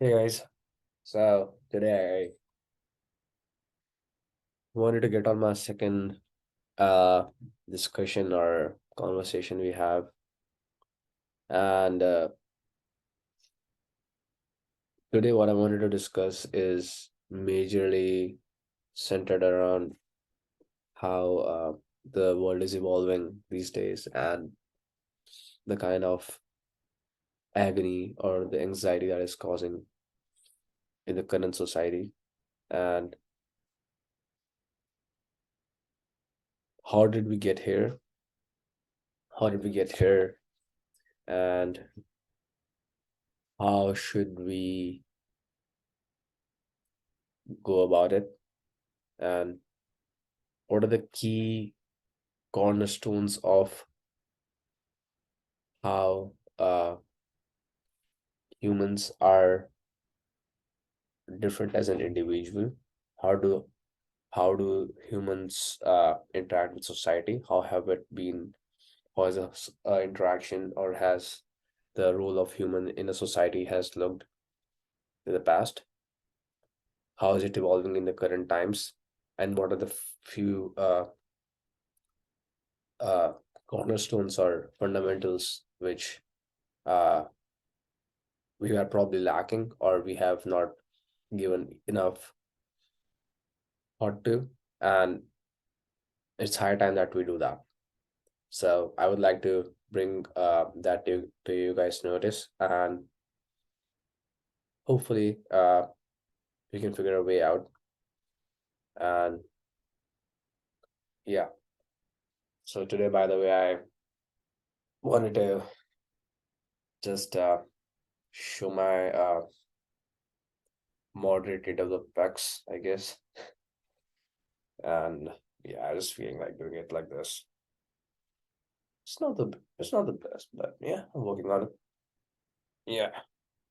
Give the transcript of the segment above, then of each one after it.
Hey guys, so today I wanted to get on my second uh discussion or conversation we have, and today what I wanted to discuss is majorly centered around how the world is evolving these days and the kind of agony or the anxiety that is causing in the current society, and how did we get here? How did we get here? And how should we go about it? And what are the key cornerstones of how humans are different as an individual? How do how do humans interact with society? How have it been? How has interaction or has the role of human in a society has looked in the past? How is it evolving in the current times? And what are the few uh, cornerstones or fundamentals which uh, we are probably lacking or we have not given enough thought to, and it's high time that we do that. So I would like to bring that to you guys notice, and hopefully we can figure a way out. And yeah, so today, by the way, I wanted to just show my moderately developed pecs, I guess. And yeah, I was feeling like doing it like this. It's not the best, but yeah, I'm working on it. Yeah.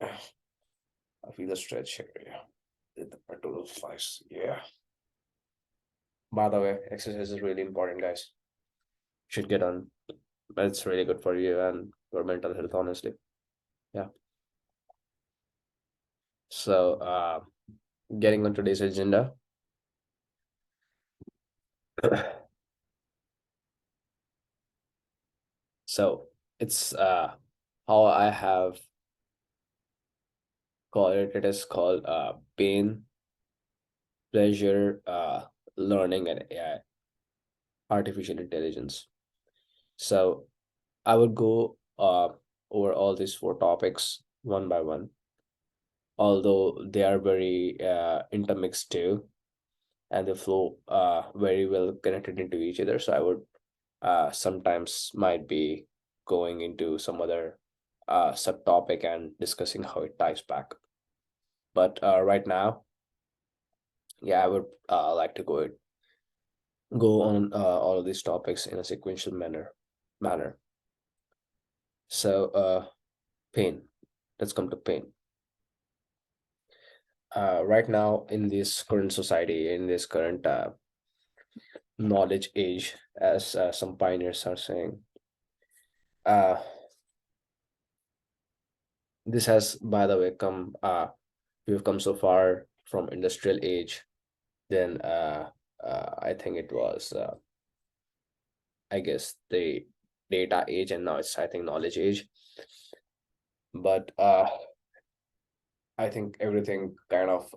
I feel the stretch here. Yeah. Did the total slice. Yeah. By the way, exercise is really important, guys. Should get on. It's really good for you and your mental health, honestly. Yeah. So, getting on today's agenda. So it's how I have called it. It is called pain, pleasure, learning, and AI, artificial intelligence. So I would go over all these four topics one by one, although they are very intermixed too, and they flow very well connected into each other. So I would sometimes might be going into some other subtopic and discussing how it ties back. But right now, yeah, I would like to go on all of these topics in a sequential manner. So pain. Let's come to pain. Right now in this current society, in this current knowledge age, as some pioneers are saying, uh, this has, by the way, come. We've come so far from industrial age. Then I think it was, I guess, the data age, and now it's, I think, knowledge age. But I think everything kind of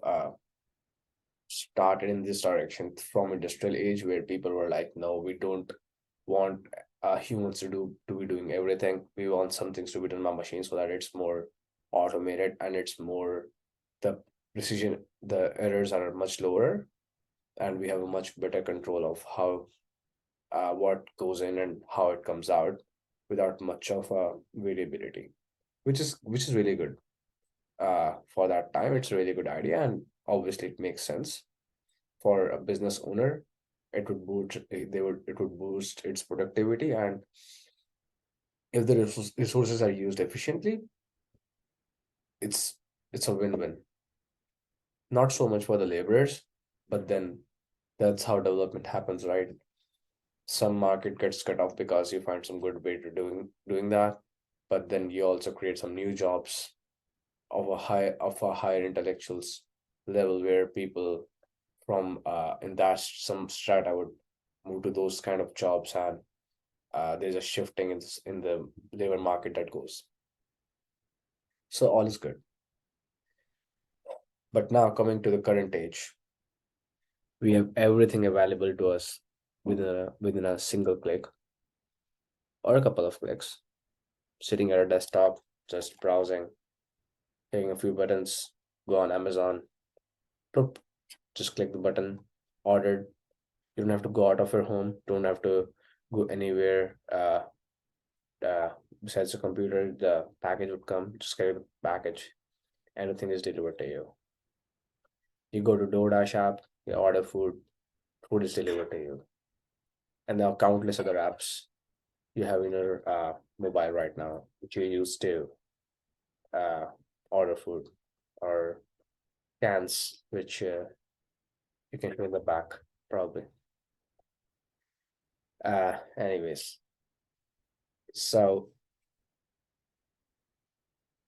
started in this direction from industrial age, where people were like, no, we don't want humans to be doing everything. We want some things to be done by machines so that it's more automated and it's more, the precision, the errors are much lower, and we have a much better control of how what goes in and how it comes out without much of a variability, which is really good. For that time, it's a really good idea, and obviously it makes sense for a business owner. It would boost its productivity, and if the resources are used efficiently, it's it's a win-win. Not so much for the laborers, but then that's how development happens, right? Some market gets cut off because you find some good way to doing that, but then you also create some new jobs, of a higher intellectuals level where people from in that some strata would move to those kind of jobs, and there's a shifting in the labor market that goes. So all is good. But now coming to the current age, we have everything available to us within a single click or a couple of clicks. Sitting at a desktop, just browsing, hitting a few buttons, go on Amazon, ploop, just click the button, ordered. You don't have to go out of your home, don't have to go anywhere uh, besides the computer. The package would come, just get the package, anything is delivered to you. You go to DoorDash app, you order food, food is delivered to you. And there are countless other apps you have in your mobile right now, which you use to uh, order food, or cans, which you can fill in the back, probably. Anyways, so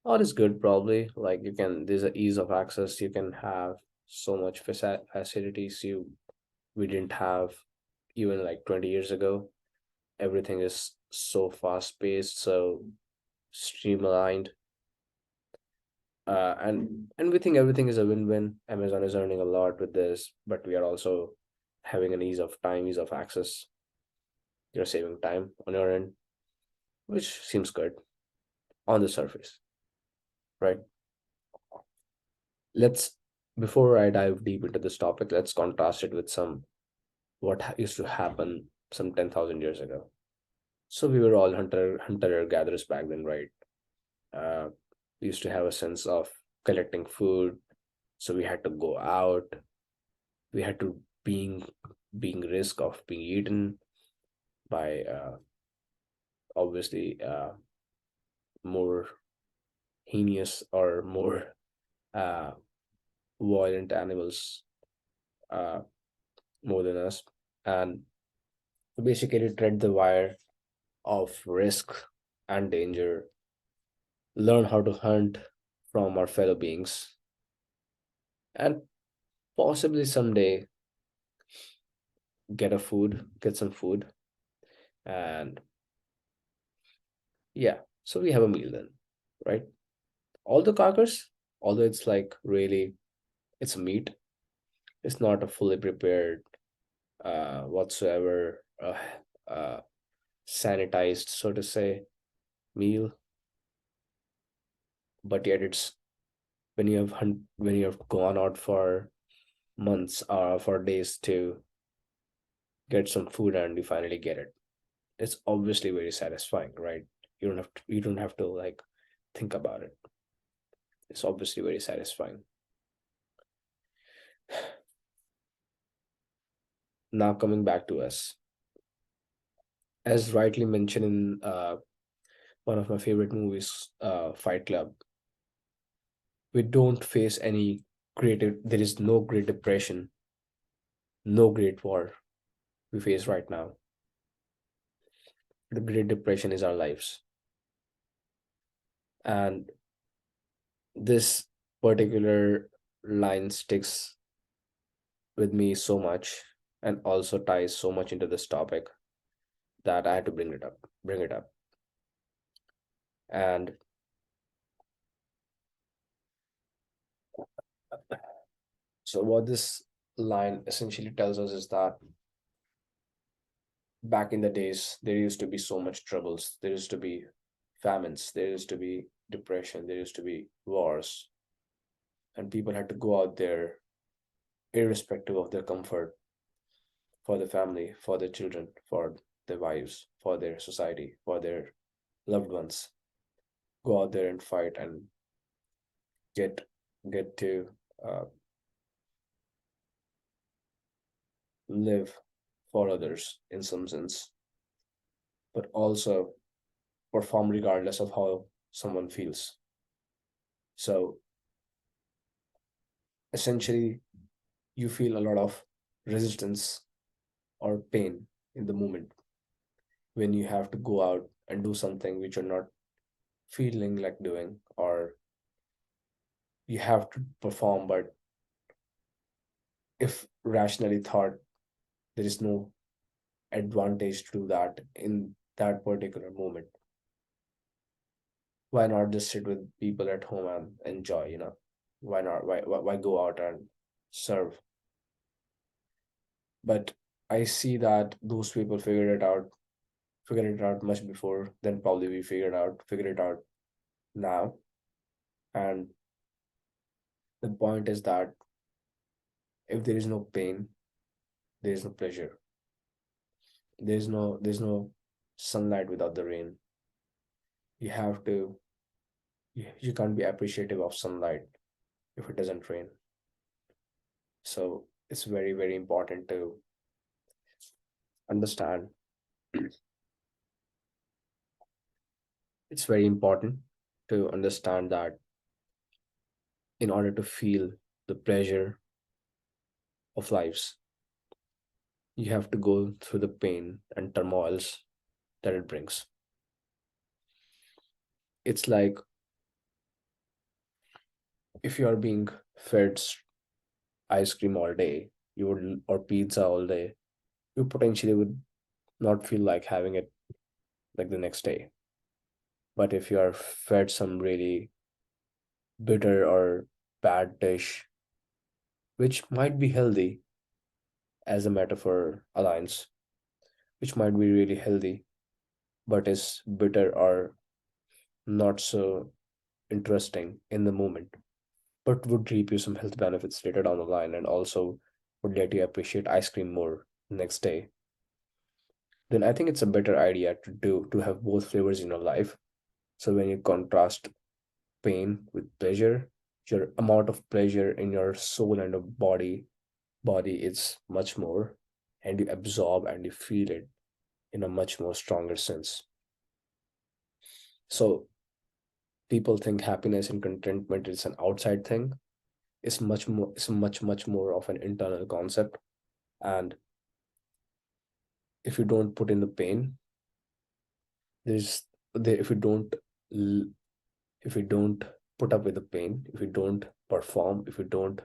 all is good, probably. Like you can, there's a ease of access. You can have so much facilities we didn't have even like 20 years ago. Everything is so fast paced, so streamlined, and we think everything is a win-win. Amazon is earning a lot with this, but we are also having an ease of time, ease of access. You're saving time on your end, which seems good on the surface, right? Let's, before I dive deep into this topic, let's contrast it with some used to happen some 10,000 years ago. So we were all hunter gatherers back then, right? uh, we used to have a sense of collecting food, so we had to go out. We had to being risk of being eaten by obviously more heinous or more uh, violent animals, uh, more than us, and basically tread the wire of risk and danger, learn how to hunt from our fellow beings, and possibly someday get some food, and yeah, so we have a meal then, right? All the carcass, although it's like really, it's meat, it's not a fully prepared whatsoever uh sanitized, so to say, meal, but yet it's when you have gone out for months or for days to get some food and you finally get it, it's obviously very satisfying, right? You don't have to like think about it. It's obviously very satisfying. Now coming back to us, as rightly mentioned in one of my favorite movies, Fight Club, we don't face any there is no Great Depression, no Great War we face right now. The Great Depression is our lives. And this particular line sticks with me so much and also ties so much into this topic that I had to bring it up. And so what this line essentially tells us is that back in the days there used to be so much troubles, there used to be famines, there used to be depression, there used to be wars, and people had to go out there irrespective of their comfort, for the family, for their children, for their wives, for their society, for their loved ones. Go out there and fight and get get to uh, live for others in some sense, but also perform regardless of how someone feels. So essentially, you feel a lot of resistance or pain in the moment when you have to go out and do something which you're not feeling like doing, or You have to perform, but if rationally thought, there is no advantage to do that in that particular moment. Why not just sit with people at home and enjoy, Why not? Why go out and serve? But I see that those people figured it out much before than probably we figured it out now. And the point is that if there is no pain, there is no pleasure. There's no sunlight without the rain. You have to you can't be appreciative of sunlight if it doesn't rain. So it's very, very important to understand. It's very important to understand that in order to feel the pleasure of lives, you have to go through the pain and turmoils that it brings. It's like if you are being fed ice cream all day, you would or pizza all day, you potentially would not feel like having it like the next day. But if you are fed some really bitter or bad dish, which might be healthy as a metaphor aligns, which might be really healthy, but is bitter or not so interesting in the moment, but would reap you some health benefits later down the line and also would let you appreciate ice cream more next day, then I think it's a better idea to have both flavors in your life. So when you contrast pain with pleasure, your amount of pleasure in your soul and your body is much more, and you absorb and you feel it in a much more stronger sense. So people think happiness and contentment is an outside thing. It's much more of an internal concept. And if you don't put in the pain, there's there if you don't l- if you don't put up with the pain, if you don't perform, if you don't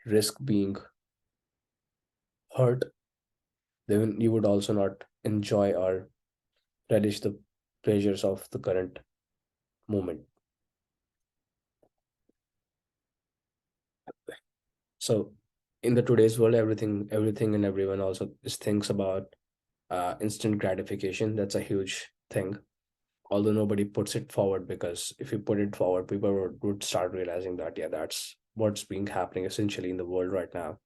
risk being hurt, then you would also not enjoy or relish the pleasures of the current moment. So in the today's world, everything and everyone also is thinks about instant gratification. That's a huge thing, although nobody puts it forward, because if you put it forward, people would start realizing that, yeah, that's what's being happening essentially in the world right now,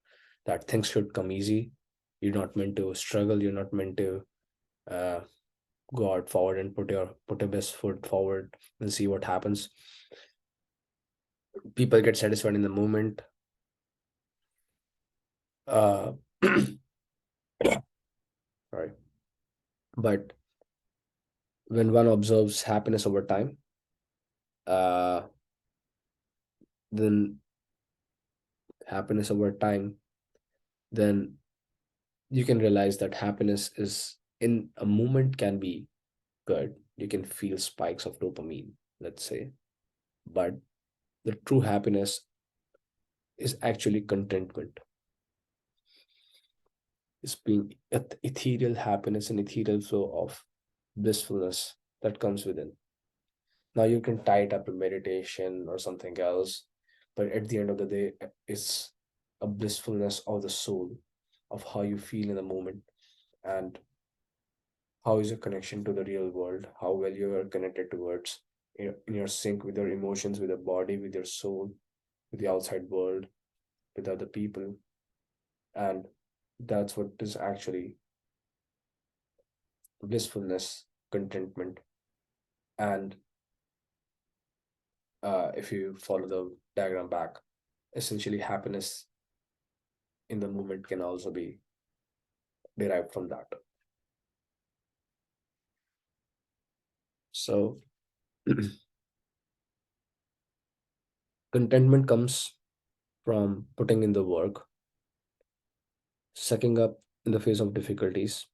that things should come easy. You're not meant to struggle, you're not meant to uh, go out forward and put your best foot forward and see what happens. People get satisfied in the moment. uh sorry, but when one observes happiness over time, uh then happiness over time then you can realize that happiness is in a moment can be good. You can feel spikes of dopamine, let's say, but the true happiness is actually contentment. It's being ethereal happiness and ethereal flow of blissfulness that comes within. Now you can tie it up to meditation or something else, but at the end of the day, it's a blissfulness of the soul, of how you feel in the moment, and how is your connection to the real world, how well you are connected towards in your sync with your emotions, with your body, with your soul, with the outside world, with other people. And that's what is actually blissfulness, contentment. And if you follow the diagram back, essentially happiness in the moment can also be derived from that. So contentment comes from putting in the work, sucking up in the face of difficulties,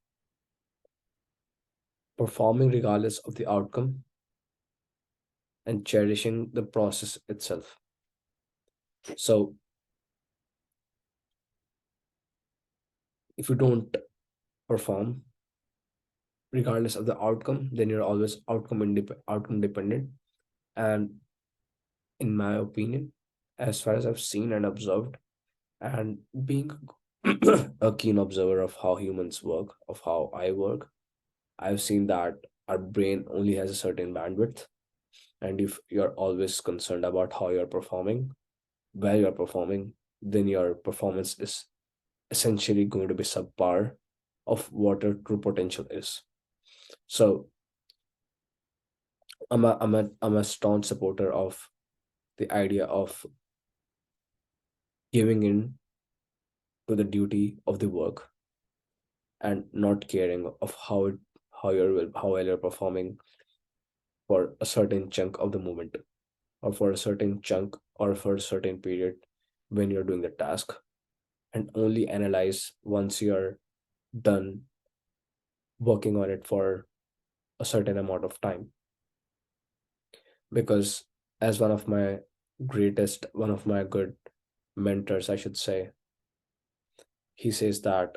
performing regardless of the outcome, and cherishing the process itself. So if you don't perform regardless of the outcome, then you're always outcome dependent. And in my opinion, as far as I've seen and observed, and being a keen observer of how humans work, of how I work, I've seen that our brain only has a certain bandwidth. And if you're always concerned about how you're performing, where you're performing, then your performance is essentially going to be subpar of what your true potential is. So I'm a staunch supporter of the idea of giving in to the duty of the work and not caring of how well you're performing for a certain chunk of the moment, or for a certain chunk, or for a certain period when you're doing the task, and only analyze once you're done working on it for a certain amount of time. Because as one of my good mentors, I should say, he says that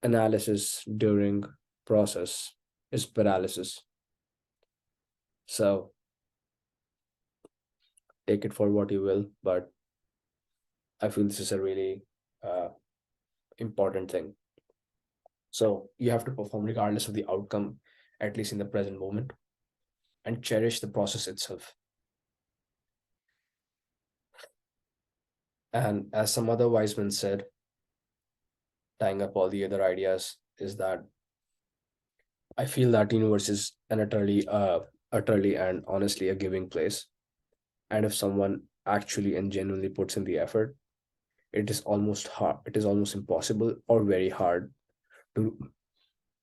analysis during process is paralysis. So take it for what you will, but I feel this is a really uh, important thing. So you have to perform regardless of the outcome, at least in the present moment, and cherish the process itself. And as some other wise men said, tying up all the other ideas, is that I feel that universe is an utterly and honestly a giving place. And if someone actually and genuinely puts in the effort, it is almost impossible or very hard to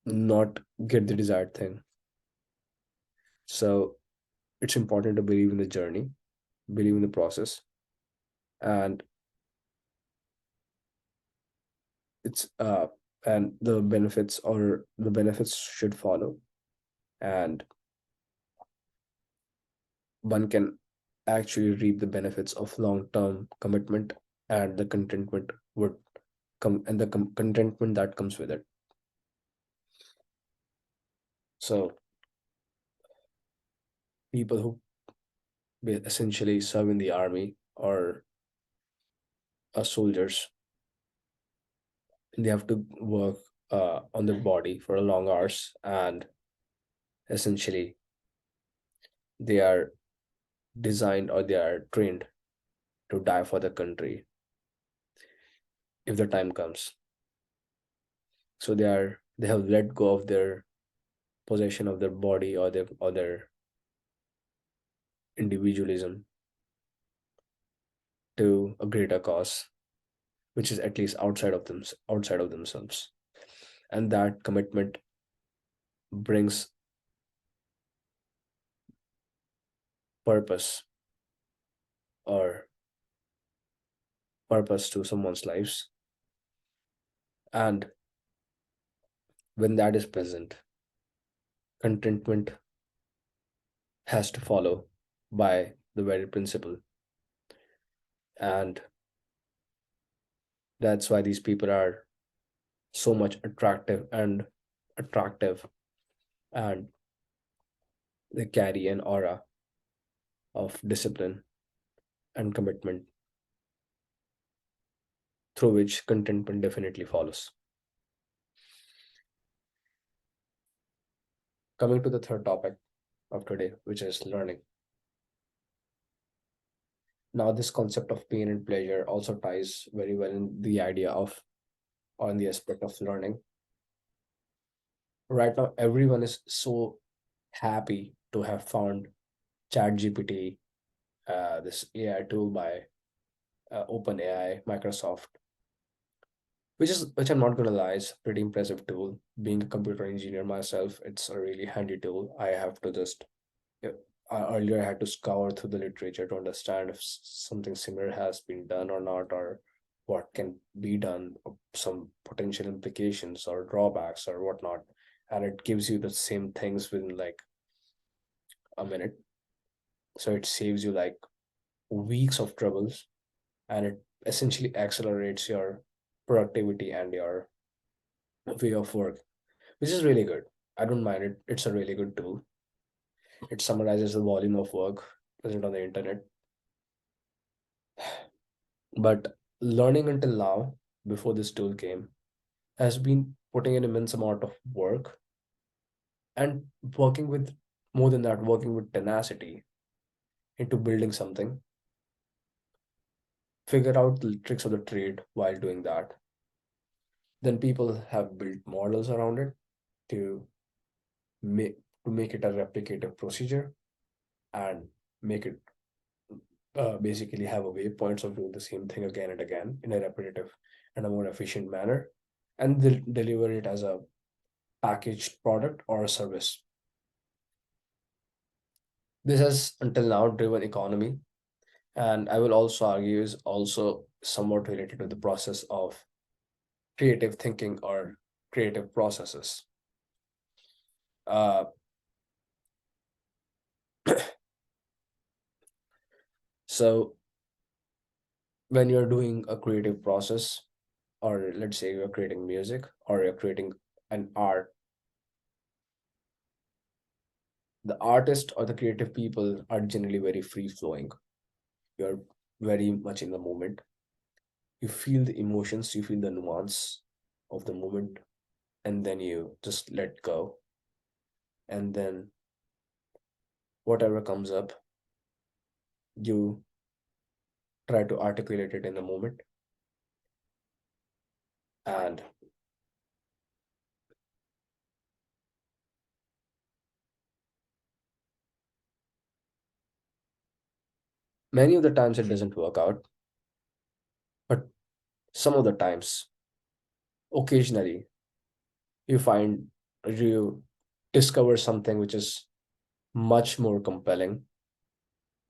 not get the desired thing. So it's important to believe in the journey, believe in the process, and it's and the benefits should follow, and one can actually reap the benefits of long-term commitment, and the contentment would come, and the contentment that comes with it. So people who essentially serve in the army or are soldiers, they have to work on their body for long hours, and essentially they are designed, or they are trained to die for the country if the time comes. So they have let go of their possession of their body, or their individualism, to a greater cause, which is at least outside of themselves. And that commitment brings purpose, or purpose to someone's lives. And when that is present, contentment has to follow by the very principle. And that's why these people are so much attractive, and they carry an aura of discipline and commitment, through which contentment definitely follows. Coming to the third topic of today, which is learning. Now, this concept of pain and pleasure also ties very well in the idea of, on the aspect of learning. Right now, everyone is so happy to have found ChatGPT, this AI tool by OpenAI, Microsoft, which I'm not gonna lie, is a pretty impressive tool. Being a computer engineer myself, it's a really handy tool. I have to just yeah, earlier I had to scour through the literature to understand if something similar has been done or not, or what can be done, or some potential implications or drawbacks or whatnot. And it gives you the same things within like a minute. So it saves you like weeks of troubles, and it essentially accelerates your productivity and your way of work, which is really good. I don't mind it. It's a really good tool. It summarizes the volume of work present on the internet. But learning until now, before this tool came, has been putting an immense amount of work and working with more than that, working with tenacity into building something, figure out the tricks of the trade while doing that. Then people have built models around it to make it a replicative procedure and make it basically have a waypoints of doing the same thing again and again in a repetitive and a more efficient manner, and they'll deliver it as a packaged product or a service. This has until now driven economy, and I will also argue is also somewhat related to the process of creative thinking or creative processes. Uh, so when you're doing a creative process, or let's say you're creating music or you're creating an art, the artist or the creative people are generally very free flowing. You're very much in the moment. You feel the emotions, you feel the nuance of the moment, and then you just let go. And then whatever comes up, you try to articulate it in the moment. And many of the times it doesn't work out, but some of the times, occasionally, you find you discover something which is much more compelling,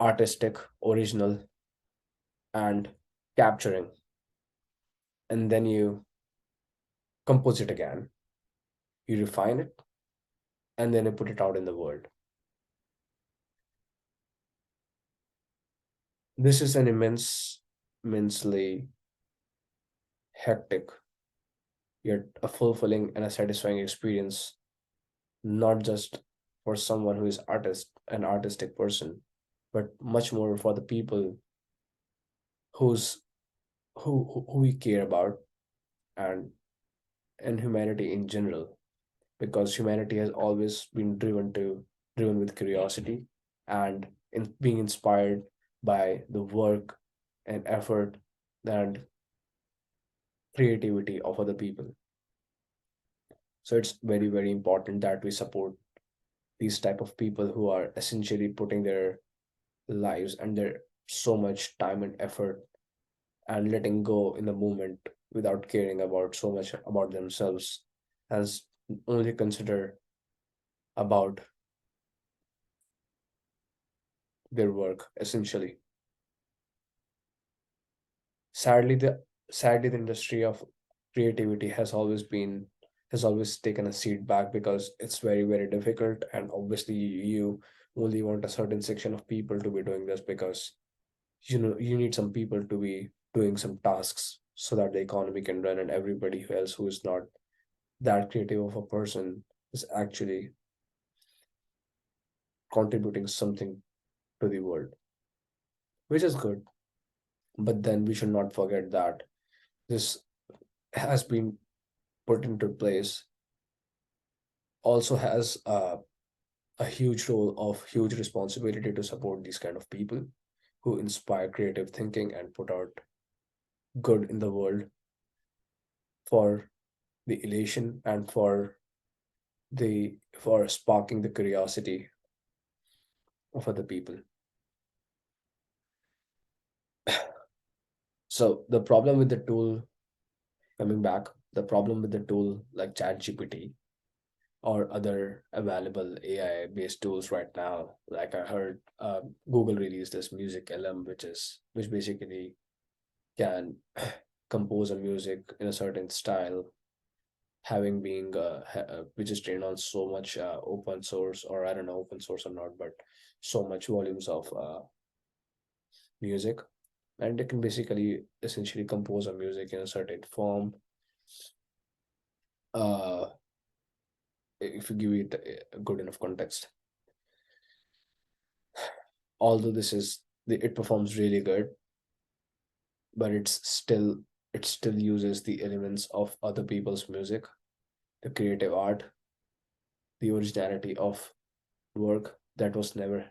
artistic, original, and capturing. And then you compose it again, you refine it, and then you put it out in the world. This is an immensely hectic, yet a fulfilling and a satisfying experience, not just for someone who is an artistic person, but much more for the people who's who we care about, and humanity in general, because humanity has always been driven with curiosity and in being inspired by the work and effort and creativity of other people. So it's very, very important that we support these type of people who are essentially putting their lives and their so much time and effort and letting go in the moment without caring about so much about themselves, as only consider about their work essentially. Sadly the sadly the industry of creativity has always taken a seat back, because it's very, very difficult, and obviously you only want a certain section of people to be doing this, because you need some people to be doing some tasks so that the economy can run, and everybody else who is not that creative of a person is actually contributing something to the world, which is good. But then we should not forget that this has been put into place also has a huge role of huge responsibility to support these kind of people who inspire creative thinking and put out good in the world for the elation and for sparking the curiosity of other people. So the problem with the tool, coming back, the problem with the tool like ChatGPT or other available AI based tools right now, like I heard Google released this music LM, which basically can compose a music in a certain style having being which is trained on so much open source, or I don't know open source or not, but so much volumes of music, and it can basically essentially compose a music in a certain form, uh if you give it a good enough context. Although it performs really good, but it still uses the elements of other people's music, the creative art, the originality of work that was never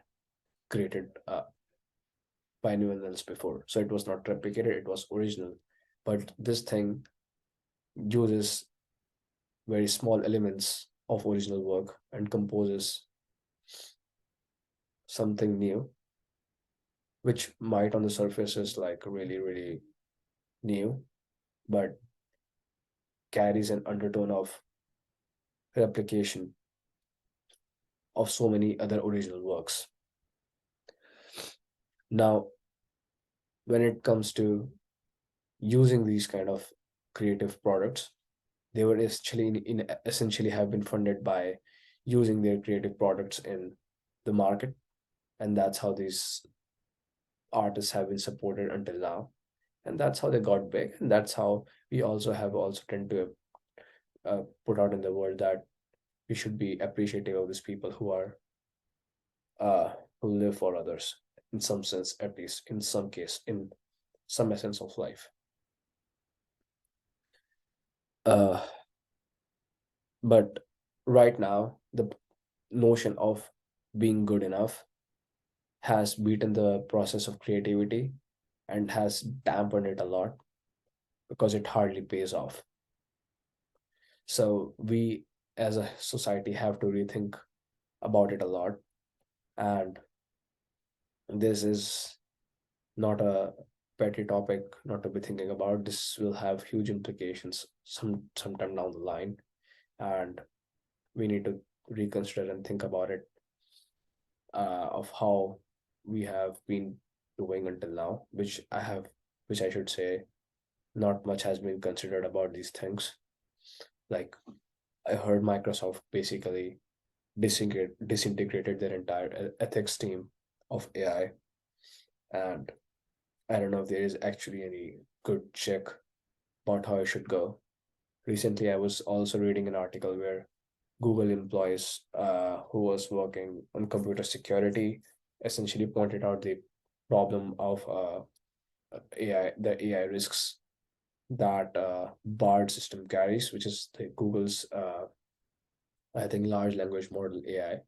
created by anyone else before. So it was not replicated, it was original. But this thing uses very small elements of original work and composes something new, which might on the surface is like really, really new, but carries an undertone of replication of so many other original works. Now, when it comes to using these kind of creative products, they were essentially have been funded by using their creative products in the market, and that's how these artists have been supported until now, and that's how they got big, and that's how we also tend to put out in the world that we should be appreciative of these people uh, who live for others in some sense, at least in some case, in some essence of life. Uh, but right now, the notion of being good enough has beaten the process of creativity and has dampened it a lot because it hardly pays off. So we as a society have to rethink about it a lot. And this is not a petty topic not to be thinking about. This will have huge implications sometime down the line. And we need to reconsider and think about it, of how we have been doing until now, which I should say, not much has been considered about these things. Like, I heard Microsoft basically disintegrated their entire ethics team of AI, and I don't know if there is actually any good check about how it should go. Recently, I was also reading an article where Google employees who was working on computer security essentially pointed out the problem of the AI risks that BARD system carries, which is the Google's, I think, large language model AI.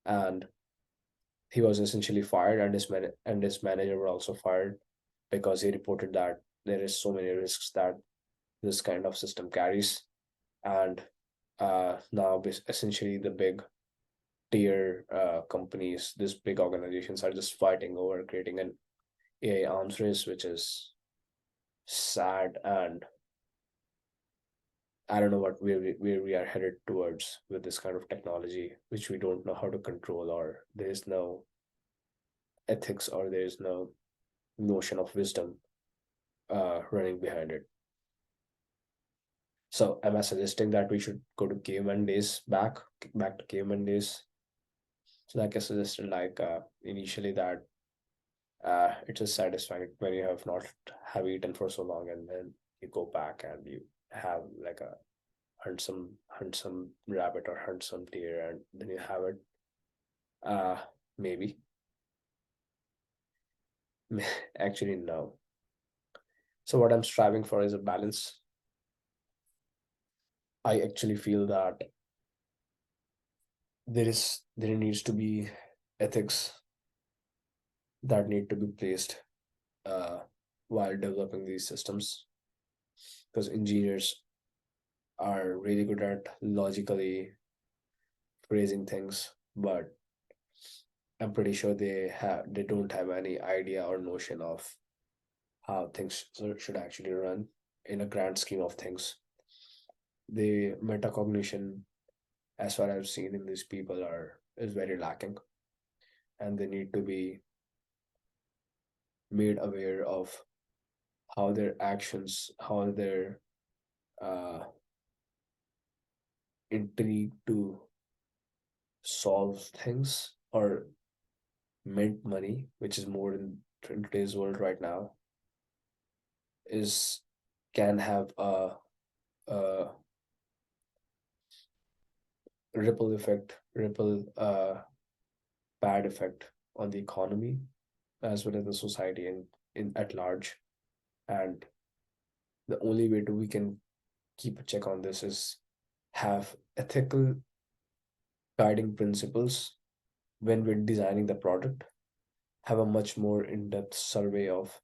And he was essentially fired, and his manager were also fired because he reported that there is so many risks that this kind of system carries. And now essentially the big tier companies, these big organizations are just fighting over creating an AI arms race, which is sad. And I don't know where we are headed towards with this kind of technology, which we don't know how to control, or there is no ethics, or there is no notion of wisdom running behind it. So am I suggesting that we should go to caveman days, back to caveman days? So like I suggested, like initially, that it is satisfying when you have eaten for so long, and then you go back and you have like a hunt some rabbit or hunt some deer, and then you have it. Uh, maybe. Actually, no. So what I'm striving for is a balance. I actually feel that there needs to be ethics that need to be placed uh, while developing these systems, because engineers are really good at logically phrasing things, but I'm pretty sure they don't have any idea or notion of how things should actually run in a grand scheme of things. The metacognition, as far as I've seen in these people, are is very lacking, and they need to be made aware of how their actions, how their uh, intrigue to solve things or mint money, which is more in today's world right now, is can have a ripple effect, ripple bad effect on the economy as well as the society in at large. And the only way to we can keep a check on this is have ethical guiding principles when we're designing the product, have a much more in-depth survey of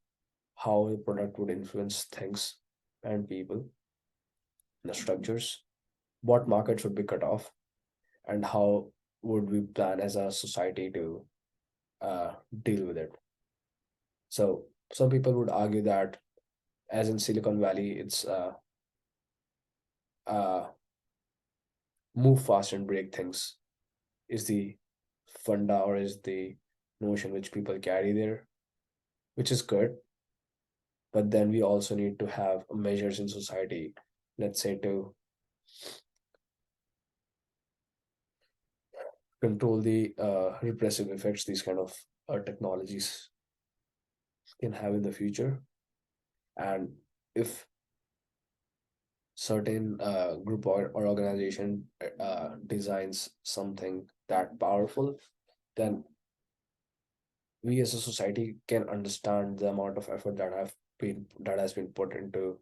how the product would influence things and people, the structures, what markets would be cut off, and how would we plan as a society to uh, deal with it. So some people would argue that, as in Silicon Valley, it's uh, move fast and break things is the funda or is the notion which people carry there, which is good. But then we also need to have measures in society, let's say, to control the repressive effects these kind of technologies can have in the future. And if certain group or organization designs something that powerful, then we as a society can understand the amount of effort that has been put into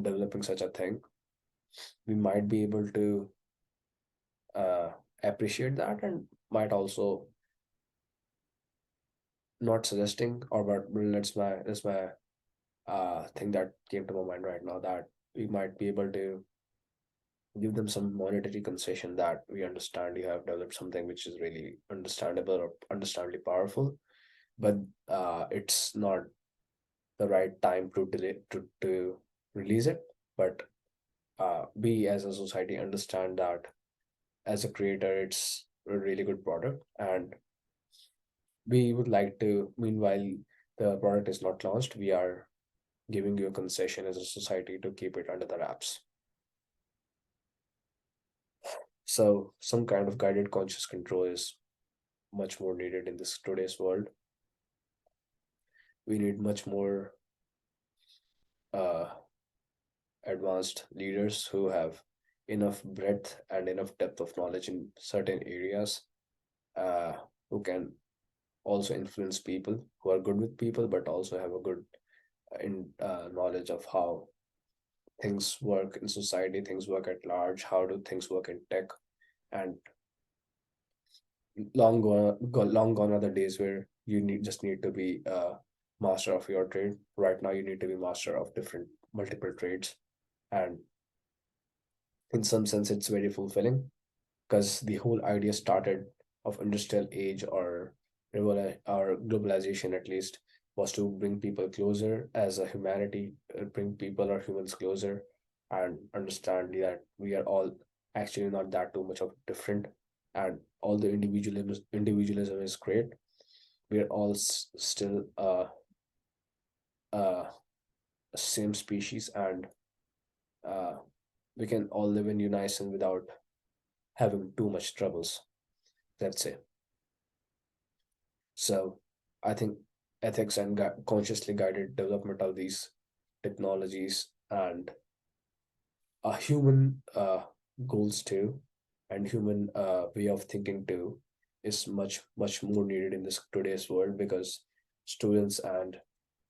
developing such a thing. We might be able to uh, appreciate that and might also not suggesting or but that's my thing that came to my mind right now, that we might be able to give them some monetary concession that we understand you have developed something which is really understandable or understandably powerful, but it's not the right time to delay to release it. But we as a society understand that as a creator it's a really good product, and we would like to, meanwhile the product is not launched, we are giving you a concession as a society to keep it under the wraps. So some kind of guided conscious control is much more needed in this today's world. We need much more uh, advanced leaders who have enough breadth and enough depth of knowledge in certain areas, uh, who can also influence people, who are good with people, but also have a good knowledge of how things work in society, things work at large, how do things work in tech, and long gone are the days where you need to be a master of your trade. Right now, you need to be master of different multiple trades, and in some sense, it's very fulfilling because the whole idea started of industrial age or globalization at least was to bring people closer as a humanity, bring people or humans closer, and understand that we are all actually not that too much of different, and all the individualism is great. We are all still uh same species, and uh we can all live in unison without having too much troubles, let's say. So I think ethics and consciously guided development of these technologies and human goals too, and human way of thinking too, is much more needed in this today's world, because students and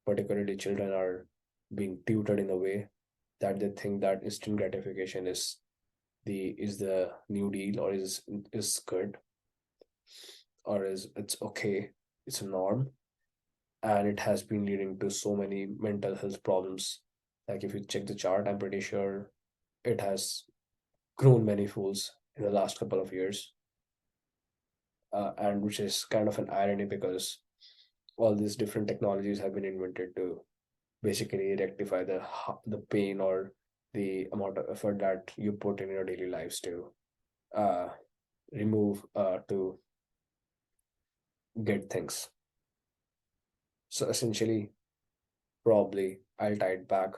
particularly children are being tutored in a way that they think that instant gratification is the new deal, or is good, or is it's okay, it's a norm, and it has been leading to so many mental health problems. Like if you check the chart, I'm pretty sure it has grown many folds in the last couple of years, and which is kind of an irony because all these different technologies have been invented to basically rectify the pain or the amount of effort that you put in your daily lives to uh, remove to get things. So essentially, probably I'll tie it back.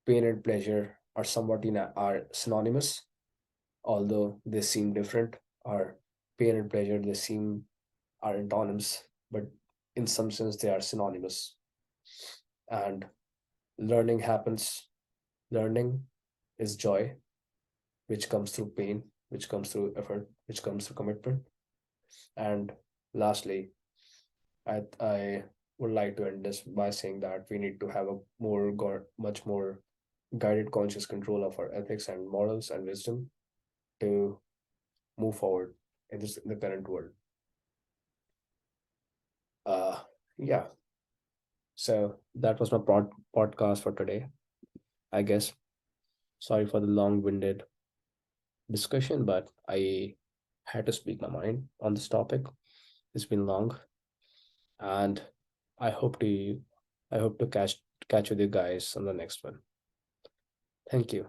Pain and pleasure are somewhat are synonymous, although they seem different, or pain and pleasure, they seem are antonyms, but in some sense they are synonymous. And learning happens. Learning is joy, which comes through pain, which comes through effort, which comes through commitment. And lastly, I would like to end this by saying that we need to have a much more guided conscious control of our ethics and morals and wisdom to move forward in the current world. Uh, yeah. So that was my podcast for today, I guess. Sorry for the long-winded discussion, but I had to speak my mind on this topic. It's been long, and I hope to I hope to catch with you guys on the next one. Thank you.